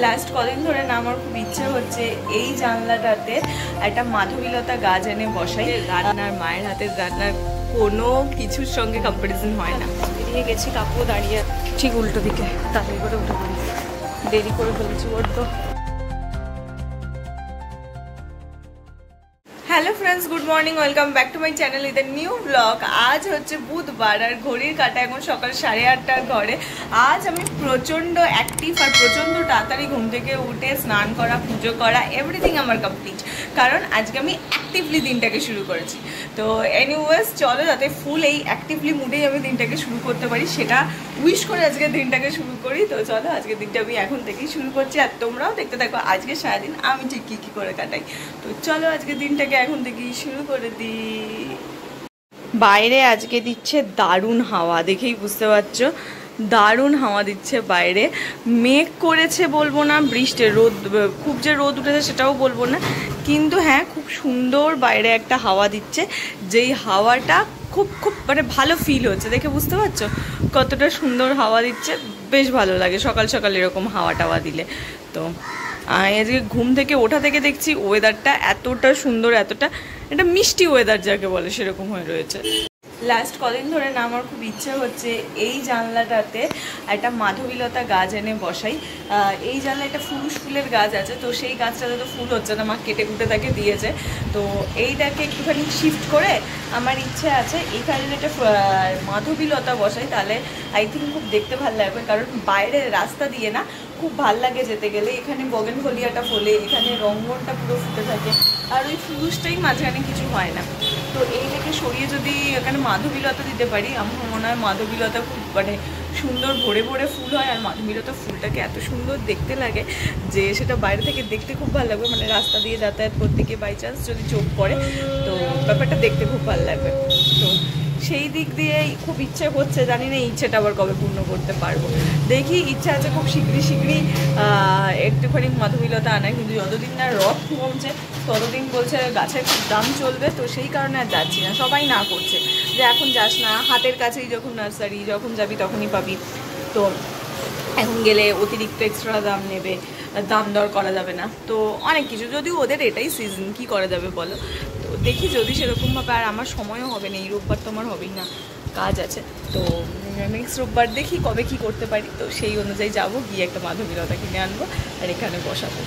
Last কদিন ধরে না আমার খুব ইচ্ছে হচ্ছে এই জানলাটাতে একটা মাধবীলতা গাছ এনে বসাই। রান্নার মায়ের হাতের রান্নার কোনো কিছুর সঙ্গে কম্পারিজন হয় না। বেরিয়ে গেছি, কাকু দাঁড়িয়ে ঠিক উল্টো দিকে, তাড়াতাড়ি করে উঠে পড়ি, দেরি করে ফেলেছি ওর তো। Hello friends, good morning, welcome back to my channel with a new blog. আজ হচ্ছে বুধবার আর ঘড়ির কাঁটা এখন সকাল 8:30টার ঘরে। আজ আমি প্রচণ্ড অ্যাক্টিভ আর প্রচণ্ড তাড়াতাড়ি ঘুম থেকে উঠে স্নান করা, পুজো করা, এভরিথিং আমার কমপ্লিট, কারণ আজকে আমি অ্যাক্টিভলি দিনটাকে শুরু করেছি। তো এনিওয়েজ চলো, যাতে ফুল এই অ্যাক্টিভলি মুডেই আমি দিনটাকে শুরু করতে পারি সেটা উইশ করে আজকে দিনটাকে শুরু করি। তো চলো, আজকে দিনটা আমি এখন থেকেই শুরু করছি আর তোমরাও দেখতে থাকো আজকে সারাদিন আমি ঠিক কী করে কাটাই। তো চলো আজকে দিনটাকে এখন থেকেই শুরু করে দিই। বাইরে আজকে দিচ্ছে দারুণ হাওয়া, দেখেই বুঝতে পারছো, দারুণ হাওয়া দিচ্ছে বাইরে। মেঘ করেছে বলবো না, বৃষ্টি রোদ, খুব যে রোদ উঠেছে সেটাও বলবো না, কিন্তু হ্যাঁ খুব সুন্দর বাইরে একটা হাওয়া দিচ্ছে, যেই হাওয়াটা খুব খুব মানে ভালো ফিল হচ্ছে। দেখে বুঝতে পারছো কতটা সুন্দর হাওয়া দিচ্ছে, বেশ ভালো লাগে সকাল সকাল এরকম হাওয়া টাওয়া দিলে। তো আজকে ঘুম থেকে ওঠা থেকে দেখছি ওয়েদারটা এতটা সুন্দর, এতটা একটা মিষ্টি ওয়েদার যাকে বলে সেরকম হয়ে রয়েছে। লাস্ট কদিন ধরে না আমার খুব ইচ্ছে হচ্ছে এই জানলাটাতে একটা মাধবীলতা গাছ এনে বসাই। এই জানলায় একটা ফুলের গাছ আছে, তো সেই গাছটাতে তো ফুল হচ্ছে না, মা কেটে কুটে তাকে দিয়েছে। তো এইটাকে একটুখানি শিফট করে আমার ইচ্ছে আছে এখানে একটা মাধবীলতা বসাই, তাহলে আই থিঙ্ক খুব দেখতে ভালো লাগবে, কারণ বাইরের রাস্তা দিয়ে না খুব ভাল লাগে যেতে গেলে। এখানে বগেনভেলিয়াটা ফোলে, এখানে রঙ্গনটা পুরো ফুটে থাকে, আর ওই ফুলুসটাই মাঝখানে কিছু হয় না। তো এইটাকে সরিয়ে যদি এখানে মাধবীলতা দিতে পারি, আমার মনে হয় মাধবীলতা খুব মানে সুন্দর ভরে ভরে ফুল হয়, আর মাধবীলতা ফুলটাকে এত সুন্দর দেখতে লাগে যে সেটা বাইরে থেকে দেখতে খুব ভালো লাগবে। মানে রাস্তা দিয়ে যাতায়াত করতে গিয়ে বাই চান্স যদি চোখ পড়ে তো ব্যাপারটা দেখতে খুব ভালো লাগবে। তো সেই দিক দিয়েই খুব ইচ্ছে হচ্ছে, জানি না ইচ্ছেটা আবার কবে পূর্ণ করতে পারবো। দেখি, ইচ্ছা আছে খুব শীঘ্রই একটুখানি মাধবীলতা আনায়, কিন্তু যতদিন না রথ কমছে ততদিন বলছে গাছের খুব দাম চলবে, তো সেই কারণে আর যাচ্ছি না। সবাই না করছে যে এখন যাস না, হাতের কাছেই যখন নার্সারি, যখন যাবি তখনই পাবি, তো এখন গেলে অতিরিক্ত এক্সট্রা দাম নেবে, দাম দর করা যাবে না, তো অনেক কিছু, যদিও ওদের এটাই সিজন, কি করা যাবে বলো। তো দেখি যদি সেরকমভাবে, আর আমার সময়ও হবে না, এই রোববার তো আমার হবেই না, কাজ আছে। তো নেক্সট রোববার দেখি কবে কি করতে পারি, তো সেই অনুযায়ী যাবো, গিয়ে একটা মাধবীলতা কিনে আনবো আর এখানে বসাবো।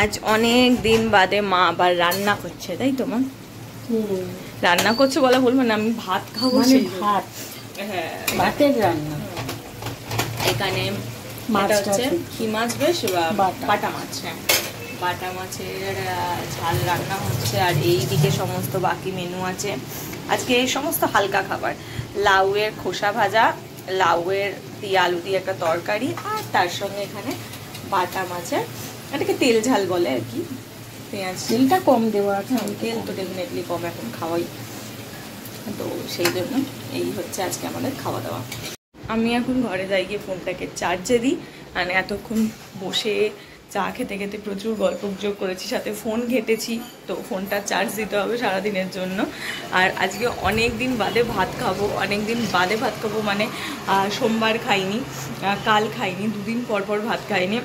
আজ অনেক দিন বাদে মা আবার রান্না করছে, তাই তো মা? রান্না করছে বলা ভুল, মানে আমি ভাত খাবো, সেই ভাত, হ্যাঁ ভাতের রান্না। এখানে মাছটা হচ্ছে কি মাছ, বেশ বাটা মাছ, হ্যাঁ বাটা মাছের ঝাল রান্না হচ্ছে, আর এই দিকে সমস্ত বাকি মেনু আছে আজকে, এই সমস্ত হালকা খাবার, লাউয়ের খোসা ভাজা, লাউয়ের দিয়ে আলু দিয়ে একটা তরকারি, আর তার সঙ্গে এখানে বাটা মাছের, এটাকে তেল ঝাল বলে আর কি, পেঁয়াজ তেলটা কম দেওয়া আছে, তেল তো ডেফিনেটলি কম এখন খাওয়াই, তো সেই জন্য এই হচ্ছে আজকে আমাদের খাওয়া দাওয়া। আমি এখন ঘরে যাই, গিয়ে ফোনটাকে চার্জে দিই, মানে এতক্ষণ বসে চা খেতে খেতে প্রচুর গল্প গুজব করেছি, সাথে ফোন ঘেটেছি, তো ফোনটা চার্জ দিতে হবে সারাদিনের জন্য। আর আজকে অনেক দিন বাদে ভাত খাবো, মানে সোমবার খাইনি, কাল খাইনি, দুদিন পর পর ভাত খাইনি।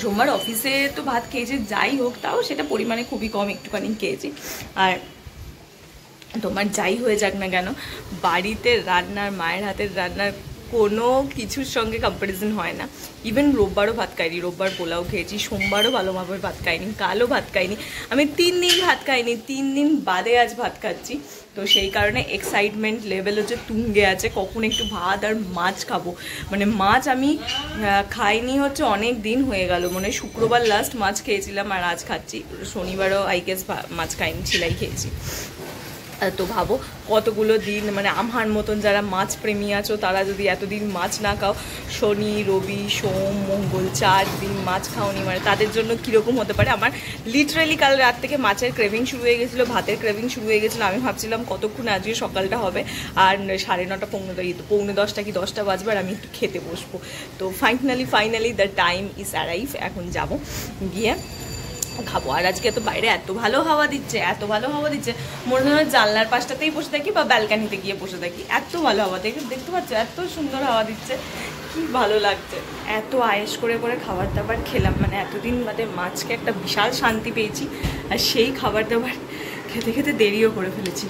সোমবার অফিসে তো ভাত খেয়েছি, যাই হোক তাও সেটা পরিমাণে খুবই কম, একটুখানি খেয়েছি। আর তোমার যাই হয়ে যাক না কেন, বাড়িতে রান্নার, মায়ের হাতের রান্নার কোনো কিছুর সঙ্গে কম্পারিজন হয় না। ইভেন রোববারও ভাত খাইনি, রোববার পোলাও খেয়েছি, সোমবারও ভালোভাবে ভাত খাইনি, কালও ভাত খাইনি, আমি 3 দিন ভাত খাইনি, 3 দিন বাদে আজ ভাত খাচ্ছি। তো সেই কারণে এক্সাইটমেন্ট লেভেল হচ্ছে তুঙ্গে আছে, কখন একটু ভাত আর মাছ খাবো। মানে মাছ আমি খাইনি হচ্ছে অনেক দিন হয়ে গেল, মানে শুক্রবার লাস্ট মাছ খেয়েছিলাম আর আজ খাচ্ছি। শনিবারও আই গেস মাছ খাইনি, ছিলাই খেয়েছি। তো ভাবো কতগুলো দিন, মানে আমার মতন যারা মাছ প্রেমী আছো তারা যদি এতদিন মাছ না খাও, শনি রবি সোম মঙ্গল 4 দিন মাছ খাওনি, মানে তাদের জন্য কীরকম হতে পারে। আমার লিটারালি কাল রাত থেকে মাছের ক্রেভিং শুরু হয়ে গেছিলো, ভাতের ক্রেভিং শুরু হয়ে গেছিলো। আমি ভাবছিলাম কতক্ষণ আজকে সকালটা হবে, আর 9:30 পৌনে 10টা কি 10টা বাজবে আর আমি একটু খেতে বসবো। তো finally the time is arrive, এখন যাবো গিয়ে খাবো। আর আজকে তো বাইরে এত ভালো হাওয়া দিচ্ছে, মনে হয় জানলার পাশটাতেই বসে থাকি বা ব্যালকানিতে গিয়ে বসে থাকি, এত ভালো হাওয়া দেখতে পাচ্ছ, এত সুন্দর হাওয়া দিচ্ছে, কি ভালো লাগছে। এত আয়েস করে খাবার দাবার খেলাম, মানে এতদিন বাদে মাছকে একটা বিশাল শান্তি পেয়েছি, আর সেই খাবার দাবার খেতে দেরিও করে ফেলেছি।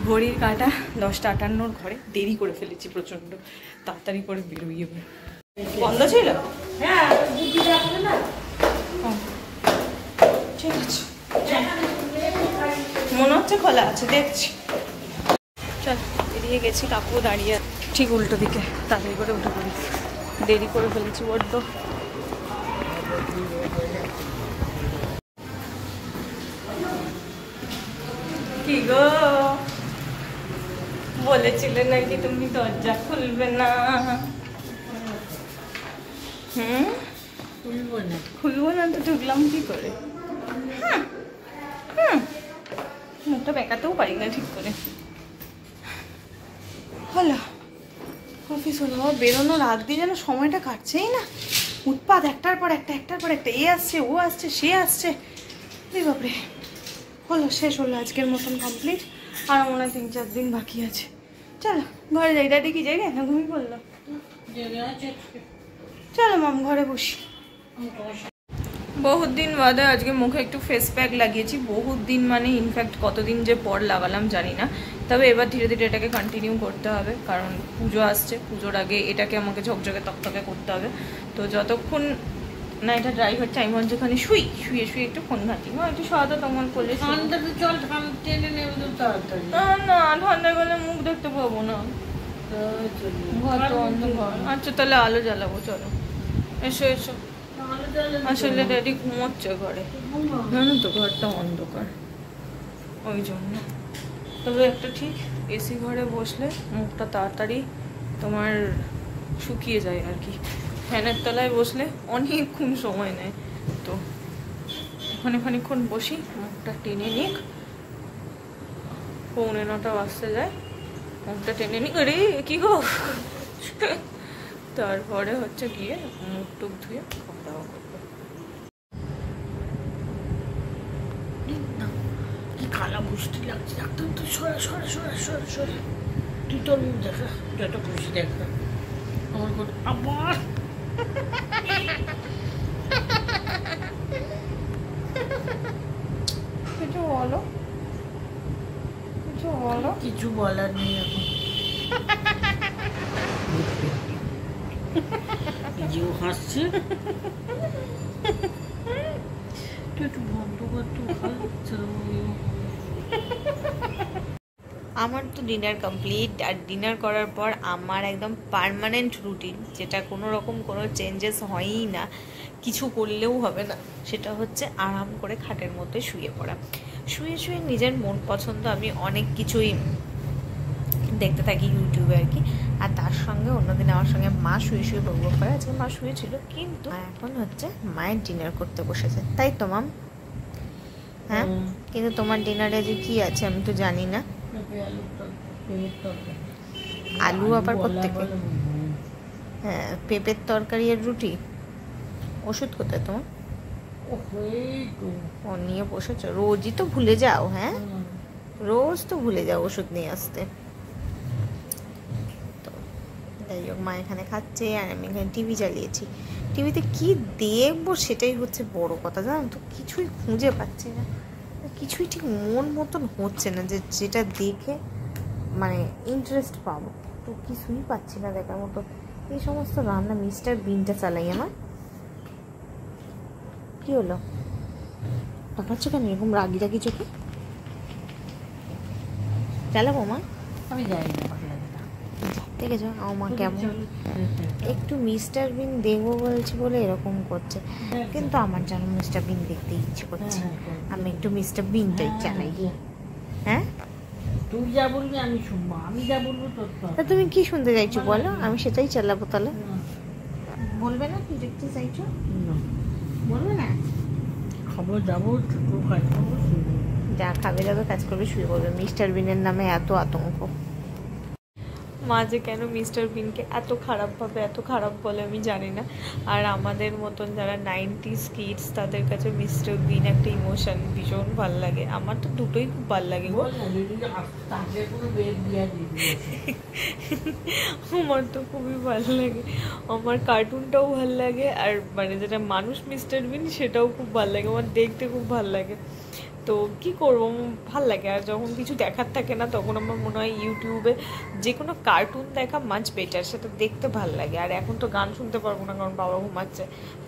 ঘড়ির কাঁটা 10:58 ঘরে দেরি করে ফেলেছি প্রচণ্ড, তাড়াতাড়ি করে বেরোইয়ে। বন্ধ ছিল? হ্যাঁ, ঠিক আছে, মনে হচ্ছে খোলা আছে, দেখছি। চল বেরিয়ে গেছি, কাকু দাঁড়িয়ে ঠিক উল্টো দিকে, তাড়াতাড়ি করে উঠে পড়ি, দেরি করে ফেলেছি বড্ড। কি গো, বলেছিলে নাকি তুমি দরজা খুলবে না? খুলবো না তো ঢুকলাম কি করে? মুখটা বেঁকাতেও পারি না ঠিক করে। হলো অফিস হলো, বেরোনোর আগ দিয়ে যেন সময়টা কাটছেই না, উৎপাত একটার পর একটা, এ আসছে ও আসছে সে আসছে, এই বাপরে। হলো, শেষ হলো আজকের মতন কমপ্লিট, আর মনে হয় 3-4 দিন বাকি আছে। চলো ঘরে যাই। দাদি কি যাই না, ঘুমিয়ে পড়লো? চলো মাম ঘরে বসি। বহুত দিন বাদে আজকে মুখে একটু ফেস প্যাক লাগিয়েছি, বহুত দিন মানে ইনফ্যাক্ট কতদিন যে পর লাগালাম জানি না। তবে এবার ধীরে ধীরে এটাকে কন্টিনিউ করতে হবে, কারণ পুজো আসছে, পুজোর আগে এটাকে আমাকে ঝকঝকে তকতকে করতে হবে। তো যতক্ষণ না এটা ড্রাই হচ্ছে আমি যেখানে শুয়ে একটু ফোন ঘাঁটি। একটু সহায়তা তোমার করলে না, ঠান্ডা গেলে মুখ দেখতে পাবো না, ঘর তো অন্ধকার। আচ্ছা তাহলে আলো জ্বালাবো, চলো এসো। আসলে ড্যাডি ঘুমোচ্ছে ঘরে, জানো তো ঘরটা অন্ধকার, ওই জন্য। তবে একটা ঠিক, এসি ঘরে বসলে মুখটা তাড়াতাড়ি তোমার শুকিয়ে যায় আর কি, ফ্যানের তলায় বসলে অনেকক্ষণ সময় নেয়। তো ওখানে খানিকক্ষণ বসি, মুখটা টেনে নিক, 8:45 বাজতে যায়, মুখটা টেনে নিক। আরে কি গো, তারপরে হচ্ছে গিয়ে মুখ টুক ধুয়ে খাওয়া দাওয়া করবো। কি কালা বুঝতে লাগছে, একদম তো সরা তুই তোর মুখ দেখা, যত খুশি দেখা আমার আবার কিছু বলার নেই এখন, নিজেও হাসছে। একটু বন্ধ করতে আমার তো ডিনার কমপ্লিট, আর ডিনার করার পর আমার একদম পার্মানেন্ট রুটিন, যেটা কোনো রকম কোনো চেঞ্জেস হয়ই না, কিছু করলেও হবে না, সেটা হচ্ছে আরাম করে খাটের মধ্যে শুয়ে পড়া। শুয়ে নিজের মন পছন্দ আমি অনেক কিছুই দেখতে থাকি ইউটিউবে আর কি। আর তার সঙ্গে অন্যদিন আমার সঙ্গে মা শুয়ে বকবক করে, আজকে মা শুয়েছিল, কিন্তু এখন হচ্ছে মায়ের ডিনার করতে বসেছে, তাই তো মাম? হ্যাঁ, কিন্তু তোমার ডিনারে যে কি আছে আমি তো জানি না। আলু আবার কোত্থেকে? হ্যাঁ, পেঁপের তরকারি আর রুটি। ওষুধ কোথায় তোমার? ও নিয়ে বসেছো, রোজই তো ভুলে যাও। হ্যাঁ, রোজ তো ভুলে যাও ওষুধ নিয়ে আসতে। তো যাই হোক, মা এখানে খাচ্ছে আর আমি এখানে টিভি চালিয়েছি। টিভিতে কি দেখবো সেটাই হচ্ছে বড় কথা, জানো তো, কিছুই খুঁজে পাচ্ছি না, কিছুই ঠিক মন মতন হচ্ছে না যে যেটা দেখে মানে ইন্টারেস্ট পাবো, তো কিছুই পাচ্ছি না দেখার মতো। এই সমস্ত রান্না মিস্টার বিনটা চালাই আমার। কি হলো, তাকাচ্ছ কেন এরকম রাগি রাগি চোখে? চালাবো মা? আমি যাই না, ভালো লাগে না। দেখেছো আমার মা কেমন একটু মিস্টার বিন দেখবো বলছি বলে এরকম করছে, কিন্তু আমার যেন মিস্টার বিন দেখতে ইচ্ছে করছে, আমি একটু মিস্টার বিনটাই চালাই। হ্যাঁ, তুই যা বলবি আমি শুনবো, আমি যা বলবো তোর তো। তা তুমি কি শুনতে চাইছো বলো, আমি সেটাই চালাবো। তাহলে বলবে না কি দেখতে চাইছো? বলবে না? খবর যাবো, ছোট কাজ করবো, শুনবো। যা খাবে যাবে, কাজ করবে, শুয়ে পড়বে। মিস্টার বিনের নামে এত আতঙ্ক। মা যে কেন মিস্টার বিনকে এত খারাপ বলে আমি জানি না। আর আমাদের মতন যারা 90s কিডস তাদের কাছে মিস্টার বিন একটা ইমোশন, ভীষণ ভাল লাগে। আমার তো দুটোই খুব ভাল লাগে গো। আমার তো খুবই ভালো লাগে, আমার কার্টুনটাও ভাল লাগে, আর মানে যেটা মানুষ মিস্টার বিন সেটাও খুব ভাল লাগে, আমার দেখতে খুব ভাল লাগে। তো কি করবো, ভাল লাগে। আর যখন কিছু দেখার থাকে না তখন আমার মনে হয় ইউটিউবে যে কোনো কার্টুন দেখা মাচ বেটার, সেটা দেখতে ভাল লাগে। আর এখন তো গান শুনতে পারবো না, কারণ বাবা ঘুমাচ্ছে,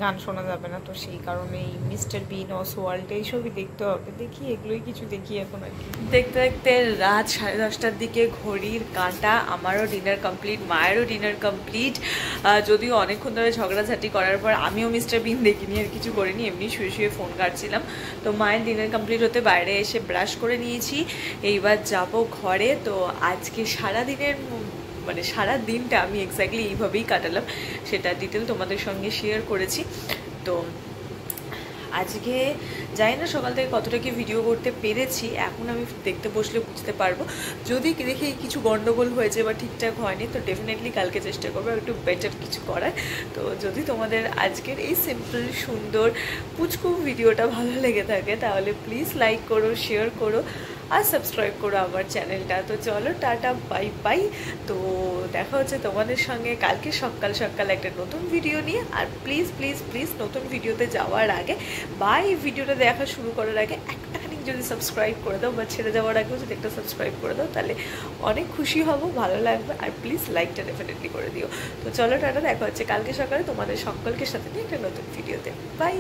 গান শোনা যাবে না। তো সেই কারণে এই মিস্টার বিন, অসওয়াল্ড এইসবই দেখতে হবে। দেখি এগুলোই কিছু দেখি এখন আর কি। দেখতে দেখতে রাত 10:30টার দিকে ঘড়ির কাঁটা। আমারও ডিনার কমপ্লিট, মায়েরও ডিনার কমপ্লিট। যদিও অনেকক্ষণ ধরে ঝগড়াঝাটি করার পর আমিও মিস্টার বিন দেখিনি, আর কিছু করিনি, এমনি শুয়ে শুয়ে ফোন কাটছিলাম। তো মায়ের ডিনার কমপ্লিট হতে বাইরে এসে ব্রাশ করে নিয়েছি, এইবার যাব ঘরে। তো আজকে সারা দিনটা আমি এক্স্যাক্টলি এইভাবেই কাটালাম, সেটা ডিটেল তোমাদের সঙ্গে শেয়ার করেছি। তো আজকে জানি না সকাল থেকে কতটা কি ভিডিও করতে পেরেছি, এখন আমি দেখতে বসলে বুঝতে পারবো। যদি দেখি কিছু গন্ডগোল হয়েছে বা ঠিকঠাক হয়নি, তো ডেফিনেটলি কালকে চেষ্টা করবো একটু বেটার কিছু করার। তো যদি তোমাদের আজকের এই সিম্পল সুন্দর পুচকু ভিডিওটা ভালো লেগে থাকে তাহলে প্লিজ লাইক করো, শেয়ার করো আর সাবস্ক্রাইব করো আমার চ্যানেলটা। তো চলো, টাটা, বাই বাই। তো দেখা হচ্ছে তোমাদের সঙ্গে কালকে সকাল একটা নতুন ভিডিও নিয়ে। আর প্লিজ প্লিজ প্লিজ নতুন ভিডিওতে যাওয়ার আগে বা এই ভিডিওটা দেখা শুরু করার আগে একটাখানি যদি সাবস্ক্রাইব করে দাও, বা ছেড়ে যাওয়ার আগেও যদি একটা সাবস্ক্রাইব করে দাও, তাহলে অনেক খুশি হব, ভালো লাগবে। আর প্লিজ লাইকটা ডেফিনেটলি করে দিও। তো চলো, টাটা, দেখা হচ্ছে কালকে সকালে তোমাদের সকলকে সাথে নিয়ে একটা নতুন ভিডিওতে। বাই।